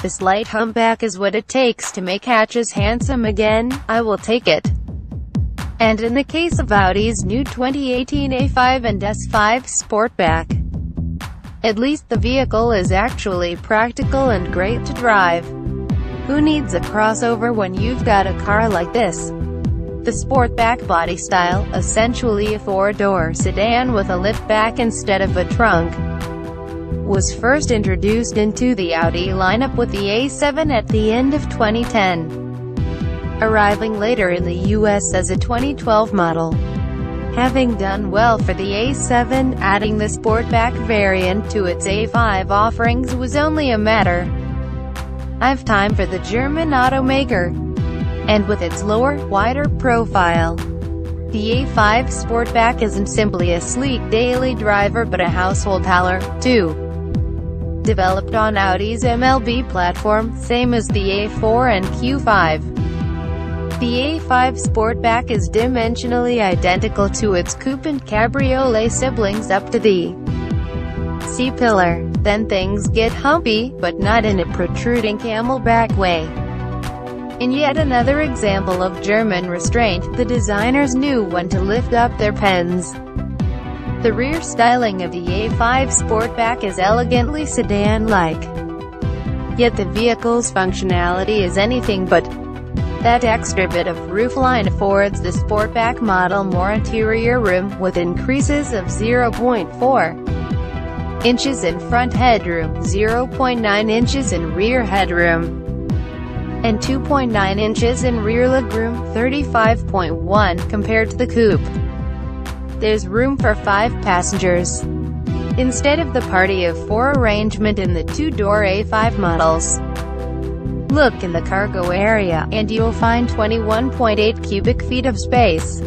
this light humpback is what it takes to make hatches handsome again, I will take it. And in the case of Audi's new 2018 A5 and S5 Sportback, at least the vehicle is actually practical and great to drive. Who needs a crossover when you've got a car like this? The Sportback body style, essentially a four-door sedan with a liftback instead of a trunk, was first introduced into the Audi lineup with the A7 at the end of 2010, arriving later in the US as a 2012 model. Having done well for the A7, adding the Sportback variant to its A5 offerings was only a matter of time for the German automaker. And with its lower, wider profile, the A5 Sportback isn't simply a sleek daily driver but a household hauler, too. Developed on Audi's MLB platform, same as the A4 and Q5. The A5 Sportback is dimensionally identical to its coupe and cabriolet siblings up to the C-pillar. Then things get humpy, but not in a protruding camelback way. In yet another example of German restraint, the designers knew when to lift up their pens. The rear styling of the A5 Sportback is elegantly sedan-like. Yet the vehicle's functionality is anything but. That extra bit of roofline affords the Sportback model more interior room, with increases of 0.4 inches in front headroom, 0.9 inches in rear headroom, and 2.9 inches in rear legroom, 35.1 compared to the coupe. There's room for 5 passengers, instead of the party of 4 arrangement in the two-door A5 models. Look in the cargo area, and you'll find 21.8 cubic feet of space.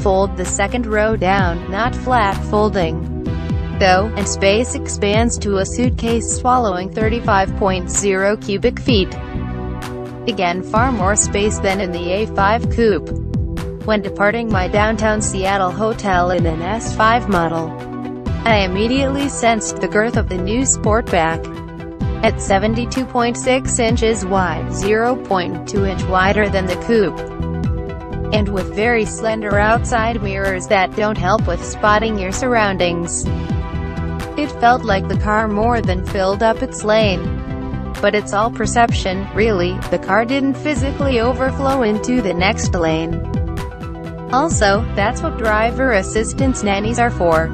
Fold the second row down, not flat folding, though, and space expands to a suitcase swallowing 35.0 cubic feet. Again, far more space than in the A5 coupe. When departing my downtown Seattle hotel in an S5 model, I immediately sensed the girth of the new Sportback. At 72.6 inches wide, 0.2 inch wider than the coupe, and with very slender outside mirrors that don't help with spotting your surroundings, it felt like the car more than filled up its lane. But it's all perception, really. The car didn't physically overflow into the next lane. Also, that's what driver assistance nannies are for.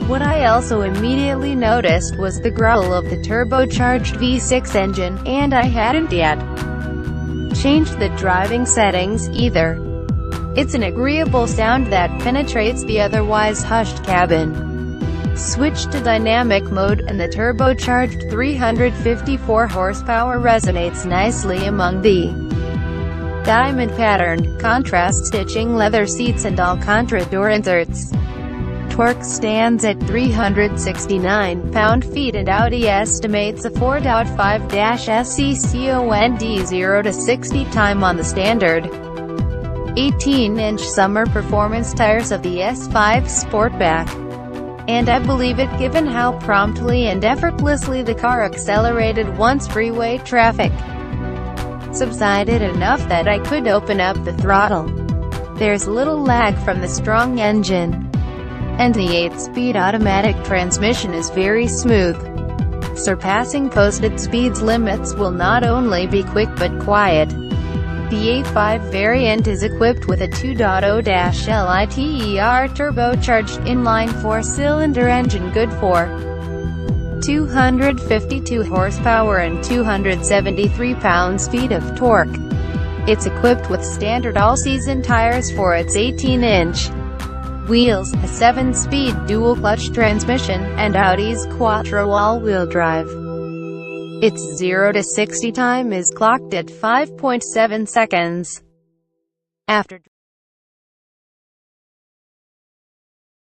What I also immediately noticed was the growl of the turbocharged V6 engine, and I hadn't yet changed the driving settings, either. It's an agreeable sound that penetrates the otherwise hushed cabin. Switch to dynamic mode, and the turbocharged 354 horsepower resonates nicely among the diamond-patterned, contrast stitching leather seats and Alcantara door inserts. Torque stands at 369 pound-feet, and Audi estimates a 4.5-second 0 to 60 time on the standard 18-inch summer performance tires of the S5 Sportback. And I believe it given how promptly and effortlessly the car accelerated once freeway traffic subsided enough that I could open up the throttle. There's little lag from the strong engine, and the 8-speed automatic transmission is very smooth. Surpassing posted speeds limits will not only be quick but quiet. The A5 variant is equipped with a 2.0-liter turbocharged inline 4-cylinder engine good for 252 horsepower and 273 pounds-feet of torque. It's equipped with standard all-season tires for its 18-inch wheels, a 7-speed dual-clutch transmission, and Audi's Quattro all-wheel drive. Its 0 to 60 time is clocked at 5.7 seconds. After